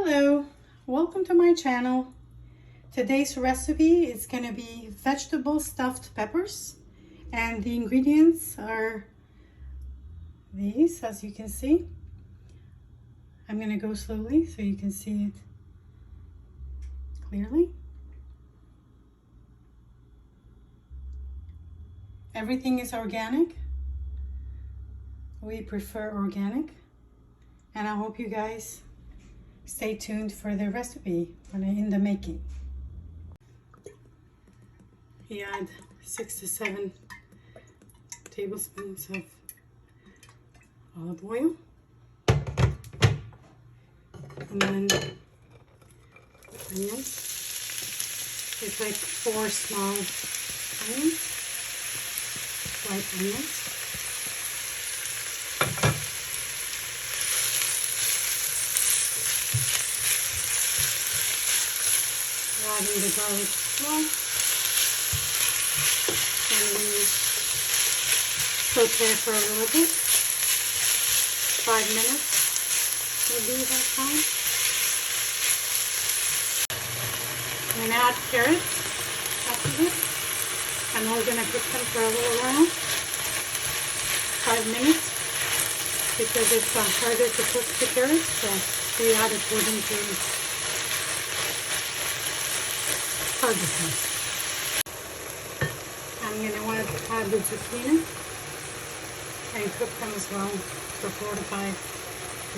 Hello, welcome to my channel. Today's recipe is going to be vegetable stuffed peppers, and the ingredients are these, as you can see. I'm going to go slowly so you can see it clearly. Everything is organic. We prefer organic, and I hope you guys stay tuned for the recipe when I'm in the making. You add 6 to 7 tablespoons of olive oil, and then onions. It's like 4 small onions, white onions. Adding the garlic as well, and we saute for a little bit. 5 minutes will be that time. I'm going to add carrots after this, and we're going to cook them for a little while, 5 minutes, because it's harder to cook the carrots, so we add according to hardness. I'm going to add the zucchini and cook them as well for 4 to 5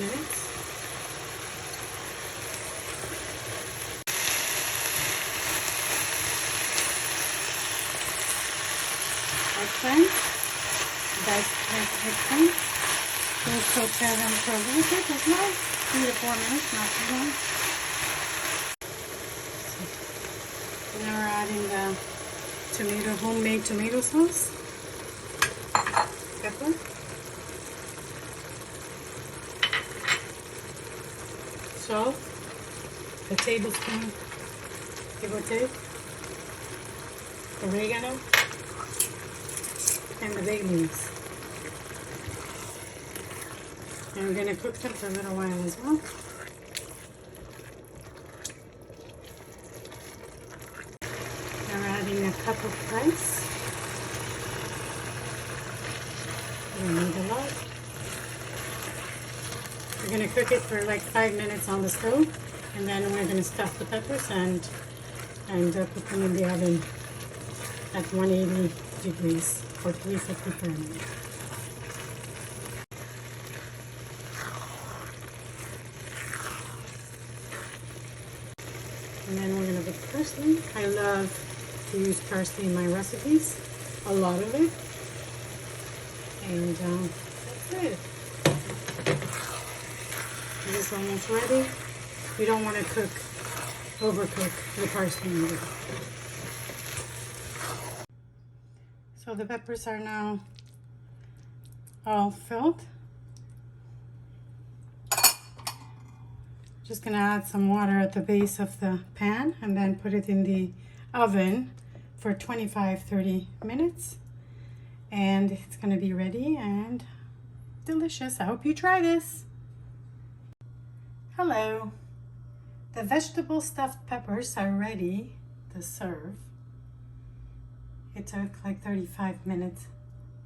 minutes. Eggplant, diced eggplant. We'll saute them for a little bit as well, 3 to 4 minutes, not too long. Now we're adding the homemade tomato sauce, pepper, salt, a tablespoon, give or take, oregano, and the bay leaves. And we're going to cook them for a little while as well. A cup of rice. We need a lot. We're going to cook it for like 5 minutes on the stove, and then we're going to stuff the peppers and put them in the oven at 180 degrees for 350 Fahrenheit. And then we're going to put parsley. I love to use parsley in my recipes, a lot of it, and that's it. It is almost ready. You don't want to overcook the parsley either. So the peppers are now all filled. Just gonna add some water at the base of the pan and then put it in the oven for 25-30 minutes, and it's going to be ready and delicious. I hope you try this. Hello, the vegetable stuffed peppers are ready to serve. It took like 35 minutes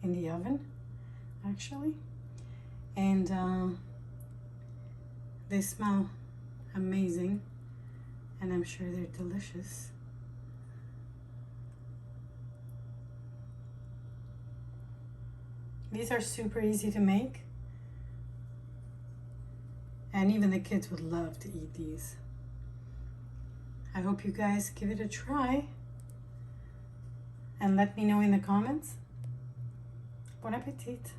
in the oven actually, and they smell amazing, and I'm sure they're delicious. These are super easy to make, and even the kids would love to eat these. I hope you guys give it a try and let me know in the comments. Bon appetit!